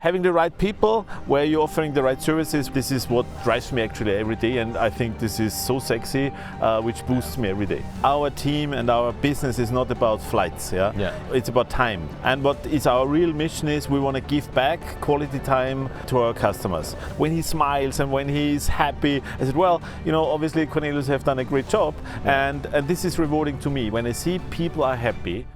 Having the right people, where you're offering the right services, this is what drives me actually every day, and I think this is so sexy, which boosts me every day. Our team and our business is not about flights, it's about time. And what is our real mission is we want to give back quality time to our customers. When he smiles and when he's happy, I said, well, obviously Cornelius have done a great job, and this is rewarding to me. When I see people are happy.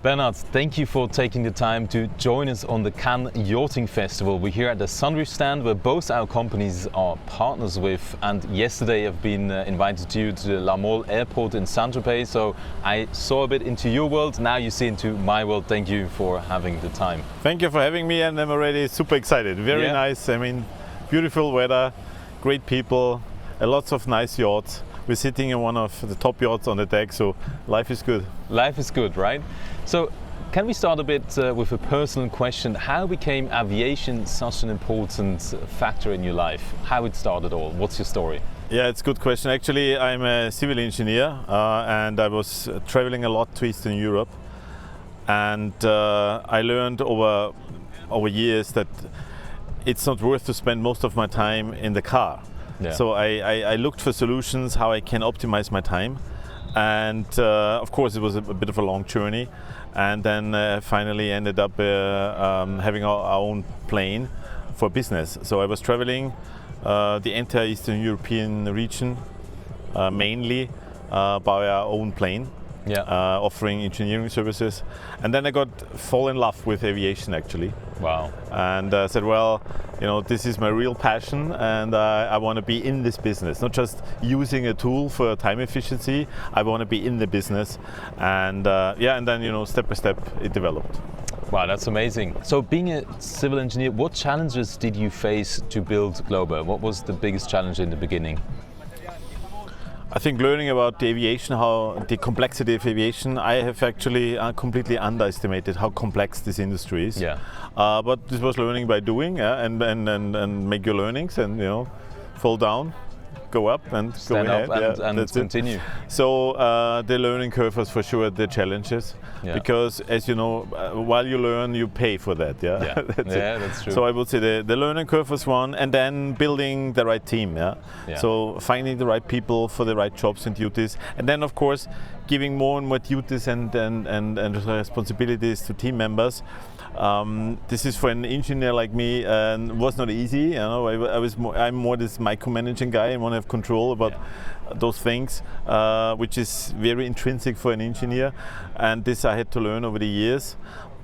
Bernhard, thank you for taking the time to join us on the Cannes Yachting Festival. We're here at the Sunreef stand where both our companies are partners with, and yesterday I've been invited to the La Mole airport in Saint-Tropez, so I saw a bit into your world, now you see into my world. Thank you for having the time. Thank you for having me, and I'm already super excited. Very nice, beautiful weather, great people, lots of nice yachts. We're sitting in one of the top yachts on the deck, so life is good. Life is good, right? So can we start a bit with a personal question? How became aviation such an important factor in your life? How it started all? What's your story? Yeah, it's a good question. Actually, I'm a civil engineer and I was traveling a lot to Eastern Europe. And I learned over years that it's not worth to spend most of my time in the car. Yeah. So I looked for solutions how I can optimize my time, and of course it was a bit of a long journey, and then finally ended up having our own plane for business. So I was traveling the entire Eastern European region mainly by our own plane. Offering engineering services, and then I fall in love with aviation actually. Wow. And I said, well, this is my real passion, and I want to be in this business, not just using a tool for time efficiency. I want to be in the business, and and then step by step it developed. Wow, that's amazing. So being a civil engineer, what challenges did you face to build GlobeAir? What was the biggest challenge in the beginning? I think learning about the aviation, how the complexity of aviation, I have actually completely underestimated how complex this industry is. Yeah. But this was learning by doing, and make your learnings, and fall down, go up, and stand go ahead. and continue. So the learning curve was for sure the challenges, because as you know, while you learn, you pay for that. That's true. So I would say the learning curve was one, and then building the right team. So finding the right people for the right jobs and duties, and then of course giving more and more duties and responsibilities to team members. This is for an engineer like me, was not easy. I'm more this micromanaging guy and want to have control about those things, which is very intrinsic for an engineer. And this I had to learn over the years.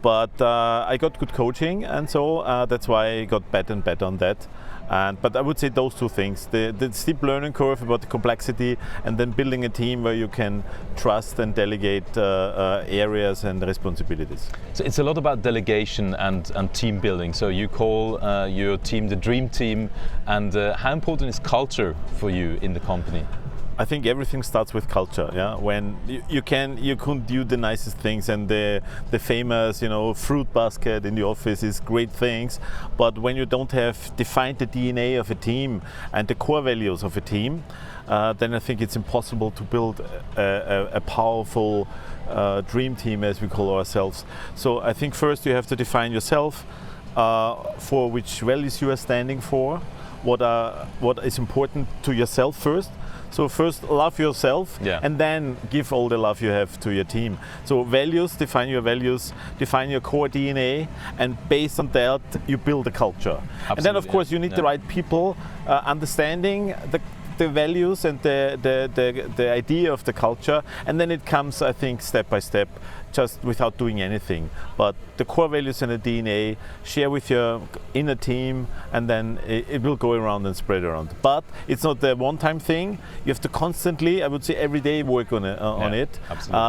But I got good coaching, and so that's why I got better and better on that. But I would say those two things, the steep learning curve about the complexity, and then building a team where you can trust and delegate areas and responsibilities. So it's a lot about delegation and team building. So you call your team the dream team, and how important is culture for you in the company? I think everything starts with culture. When you couldn't do the nicest things, and the famous fruit basket in the office is great things, but when you don't have defined the DNA of a team and the core values of a team, then I think it's impossible to build a powerful dream team, as we call ourselves. So I think first you have to define yourself, for which values you are standing for, what is important to yourself first. So first love yourself, and then give all the love you have to your team. So values, define your core DNA, and based on that you build a culture. Absolutely. And then of course you need the right people, understanding the values and the idea of the culture, and then it comes, I think, step by step, just without doing anything. But the core values and the DNA, share with your inner team, and then it will go around and spread around. But it's not a one-time thing. You have to constantly, I would say every day, work on it.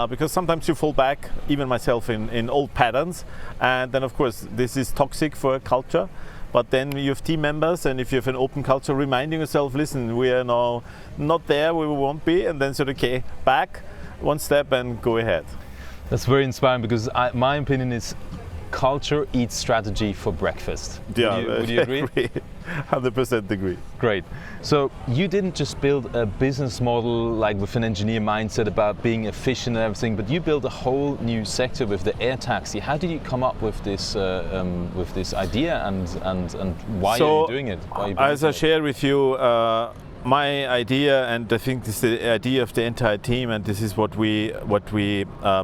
Because sometimes you fall back, even myself, in old patterns, and then of course this is toxic for a culture. But then you have team members, and if you have an open culture, reminding yourself, listen, we are now not there where we won't be, and then okay, back one step and go ahead. That's very inspiring, because my opinion is culture eats strategy for breakfast. Yeah, would you agree? 100% agree. Great. So you didn't just build a business model like with an engineer mindset about being efficient and everything, but you built a whole new sector with the air taxi. How did you come up with this idea, and why are you doing it? As I shared with you, my idea, and I think this is the idea of the entire team, and this is what we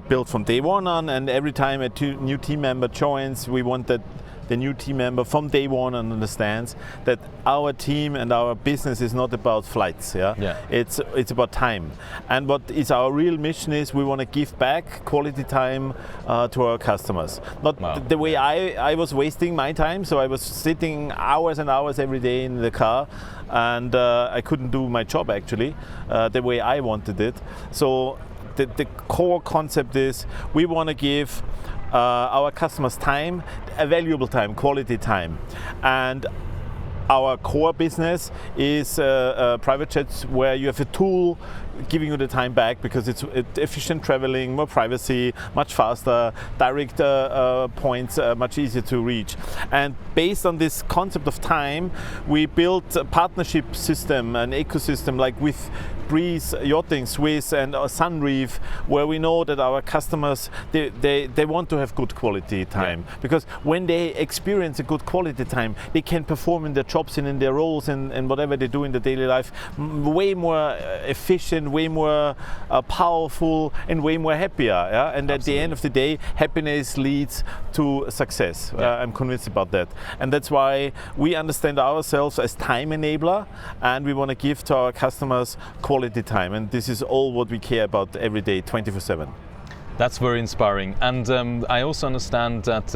built from day one on. And every time a new team member joins, we want that the new team member from day one understands that our team and our business is not about flights. It's about time. And what is our real mission is we want to give back quality time to our customers. Not the way I was wasting my time, so I was sitting hours and hours every day in the car, and I couldn't do my job actually the way I wanted it. So the core concept is we want to give our customers time, a valuable time, quality time. And our core business is private jets, where you have a tool giving you the time back because it's efficient traveling, more privacy, much faster, direct points, much easier to reach. And based on this concept of time, we built a partnership system, an ecosystem like with breezeYachting.swiss and Sunreef, where we know that our customers, they want to have good quality time, because when they experience a good quality time, they can perform in their jobs and in their roles and whatever they do in their daily life way more efficient, way more powerful, and way more happier. And at the end of the day, happiness leads to success. I'm convinced about that, and that's why we understand ourselves as time enabler, and we want to give to our customers quality time, and this is all what we care about every day, 24/7. That's very inspiring, and I also understand that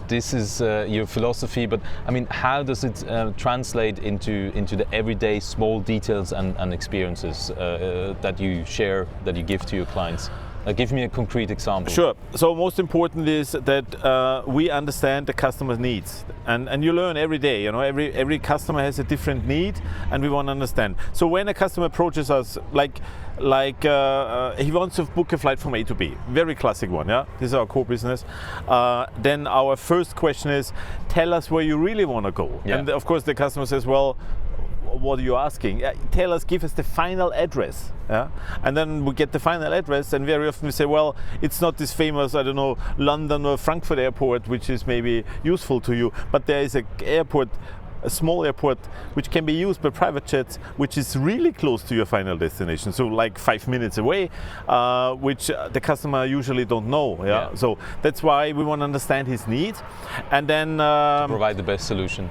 this is your philosophy. But I mean, how does it translate into the everyday small details and experiences that you share, that you give to your clients? Give me a concrete example. Sure. So most important is that we understand the customer's needs, and you learn every day. You know, every customer has a different need, and we want to understand. So when a customer approaches us, like he wants to book a flight from A to B, very classic one. Yeah, this is our core business. Then our first question is, tell us where you really want to go. Yeah. And of course, the customer says, well, what are you asking? Tell us, give us the final address. Yeah? And then we get the final address, and very often we say, well, it's not this famous, I don't know, London or Frankfurt airport, which is maybe useful to you, but there is an airport, a small airport, which can be used by private jets, which is really close to your final destination, so like 5 minutes away, which the customer usually don't know. So that's why we want to understand his need, and then to provide the best solution.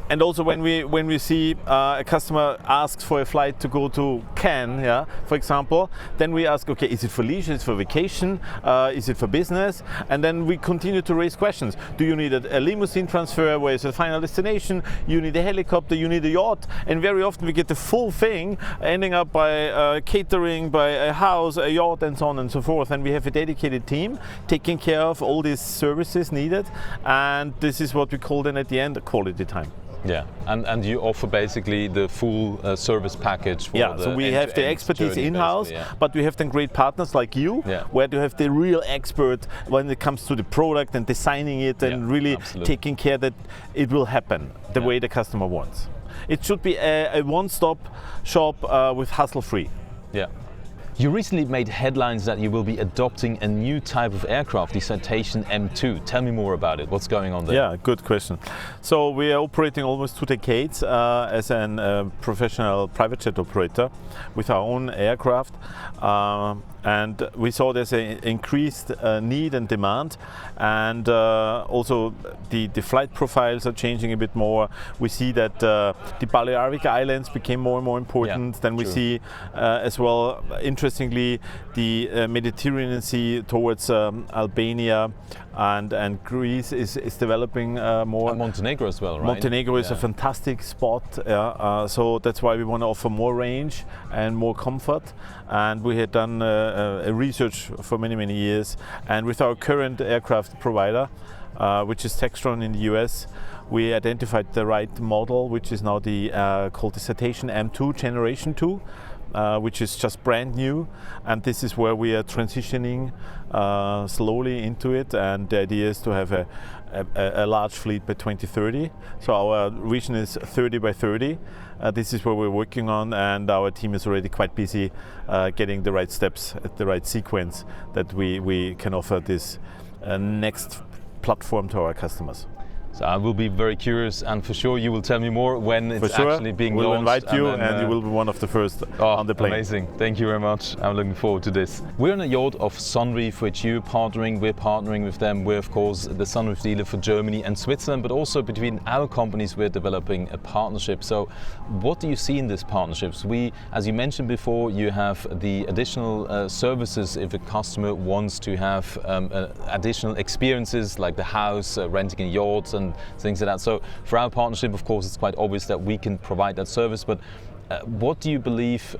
And also when we see a customer asks for a flight to go to Cannes, for example, then we ask, okay, is it for leisure, is it for vacation, is it for business? And then we continue to raise questions. Do you need a limousine transfer? Where is the final destination? You need a helicopter, you need a yacht, and very often we get the full thing, ending up by catering, by a house, a yacht, and so on and so forth. And we have a dedicated team taking care of all these services needed, and this is what we call then at the end quality time. Yeah, and you offer basically the full service package for so we have the expertise in-house, but we have then great partners like you, where you have the real expert when it comes to the product and designing it and really taking care that it will happen the way the customer wants. It should be a one-stop shop with hassle-free. Yeah. You recently made headlines that you will be adopting a new type of aircraft, the Citation M2. Tell me more about it. What's going on there? Yeah, good question. So we are operating almost 2 decades as a professional private jet operator with our own aircraft. And we saw there's an increased need and demand, and also the flight profiles are changing a bit more. We see that the Balearic Islands became more and more important. Then we see as well, interestingly, the Mediterranean Sea towards Albania and Greece is developing more. And Montenegro as well, right? Montenegro is a fantastic spot, so that's why we want to offer more range and more comfort. And we had done a research for many years, and with our current aircraft provider, which is Textron in the US, we identified the right model, which is now called the Citation M2 Generation 2. which is just brand new, and this is where we are transitioning slowly into it, and the idea is to have a large fleet by 2030. So our vision is 30 by 30. This is what we're working on, and our team is already quite busy getting the right steps at the right sequence that we can offer this next platform to our customers. So I will be very curious, and for sure you will tell me more when it's actually being launched. We'll invite you, and you will be one of the first on the plane. Amazing, thank you very much. I'm looking forward to this. We're on a yacht of Sunreef, which we're partnering with them. We're of course the Sunreef dealer for Germany and Switzerland, but also between our companies we're developing a partnership. So what do you see in these partnerships? As you mentioned before, you have the additional services if a customer wants to have additional experiences like the house, renting a yacht, and things like that. So for our partnership, of course, it's quite obvious that we can provide that service, but what do you believe,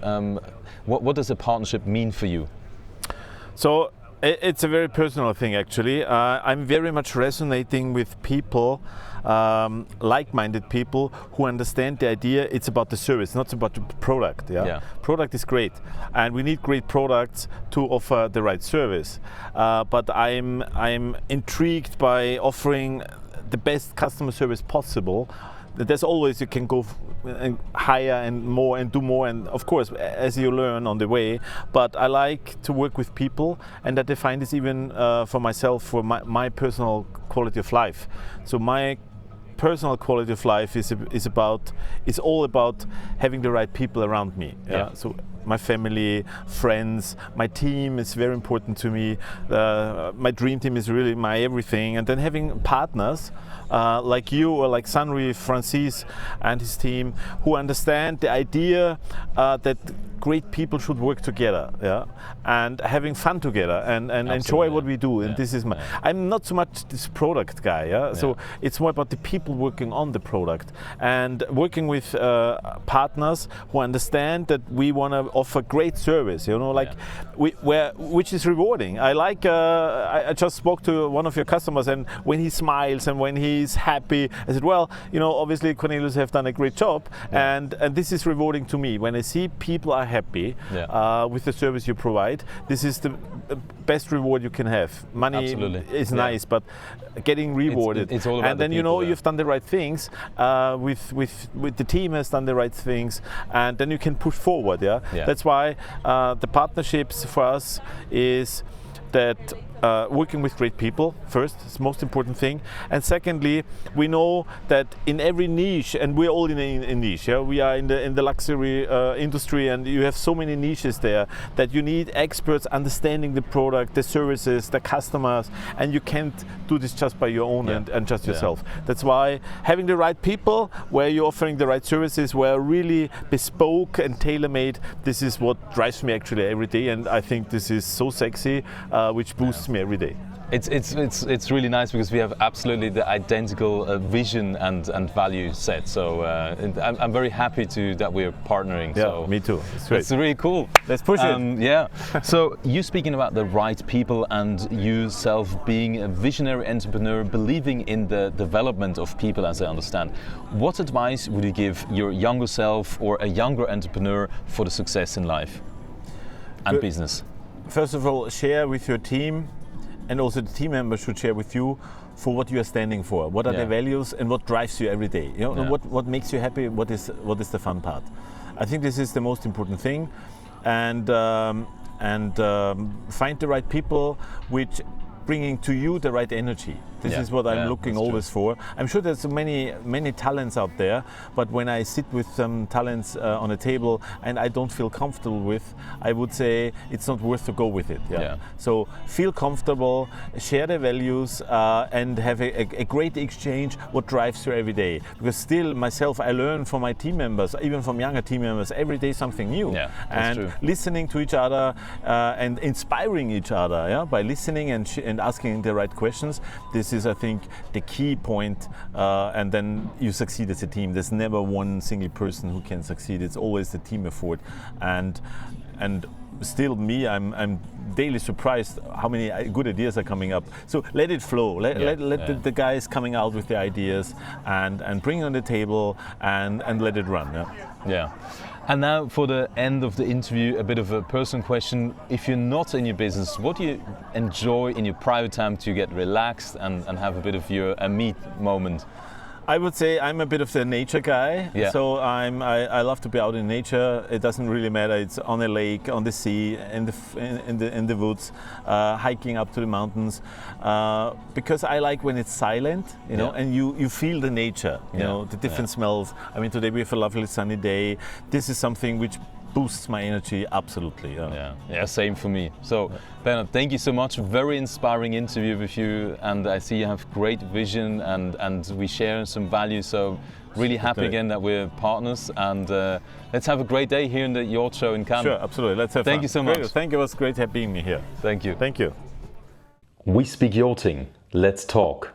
what does a partnership mean for you? So it's a very personal thing, actually. I'm very much resonating with people, like-minded people who understand the idea. It's about the service, not about the product. Yeah? Product is great, and we need great products to offer the right service. But I'm intrigued by offering the best customer service possible. There's always, you can go higher and more and do more, and of course as you learn on the way, but I like to work with people, and I define this even for myself, for my personal quality of life. So my personal quality of life is all about having the right people around me. So my family, friends, my team is very important to me. My dream team is really my everything. And then having partners like you or like Sunreef, Francis and his team, who understand the idea that great people should work together, and having fun together and enjoy what we do. And this is I'm not so much this product guy, so it's more about the people working on the product and working with partners who understand that we want to offer great service, which is rewarding. I just spoke to one of your customers, and when he smiles and when he's happy, I said, well, obviously Cornelius have done a great job, and this is rewarding to me. When I see people are happy with the service you provide, this is the best reward you can have. Money is nice, but getting rewarded. It's all about and then the people, you've done the right things, with the team has done the right things, and then you can push forward. That's why the partnerships for us is that working with great people first, it's the most important thing, and secondly, we know that in every niche, and we're all in a niche, we are in the luxury industry, and you have so many niches there that you need experts understanding the product, the services, the customers, and you can't do this just by your own and just yourself. That's why having the right people, where you're offering the right services, where really bespoke and tailor-made, this is what drives me actually every day, and I think this is so sexy, which boosts me every day. It's really nice because we have absolutely the identical vision and value set. So I'm very happy that we're partnering. Yeah, me too. It's great. It's really cool. Let's push it. So you speaking about the right people and yourself being a visionary entrepreneur, believing in the development of people, as I understand. What advice would you give your younger self or a younger entrepreneur for the success in life and business? First of all, share with your team, and also the team members should share with you for what you are standing for. What are the values and what drives you every day? What makes you happy? What is the fun part? I think this is the most important thing, and find the right people which bringing to you the right energy. This is what I'm looking always for. I'm sure there's many talents out there, but when I sit with some talents on a table and I don't feel comfortable with, I would say it's not worth to go with it. So feel comfortable, share the values, and have a great exchange. What drives you every day? Because still, myself, I learn from my team members, even from younger team members, every day something new. And listening to each other and inspiring each other by listening and asking the right questions. This is, I think, the key point, and then you succeed as a team. There's never one single person who can succeed. It's always a team effort, and still me, I'm daily surprised how many good ideas are coming up. So let it flow. Let the guys coming out with the ideas and bring it on the table and let it run. And now for the end of the interview, a bit of a personal question. If you're not in your business, what do you enjoy in your private time to get relaxed and have a bit of a me moment? I would say I'm a bit of the nature guy, Yeah. so I love to be out in nature. It doesn't really matter. It's on a lake, on the sea, in the woods, hiking up to the mountains, because I like when it's silent, you know, and you feel the nature, you know, the different smells. I mean, today we have a lovely sunny day. This is something which boosts my energy absolutely. Yeah, same for me. So Bernhard, thank you so much. Very inspiring interview with you, and I see you have great vision and we share some values. So really happy again that we're partners, and let's have a great day here in the yacht show in Cannes. Sure, absolutely. Let's have fun. Thank you so much. Great. Thank you. It was great having me here. Thank you. Thank you. We speak yachting. Let's talk.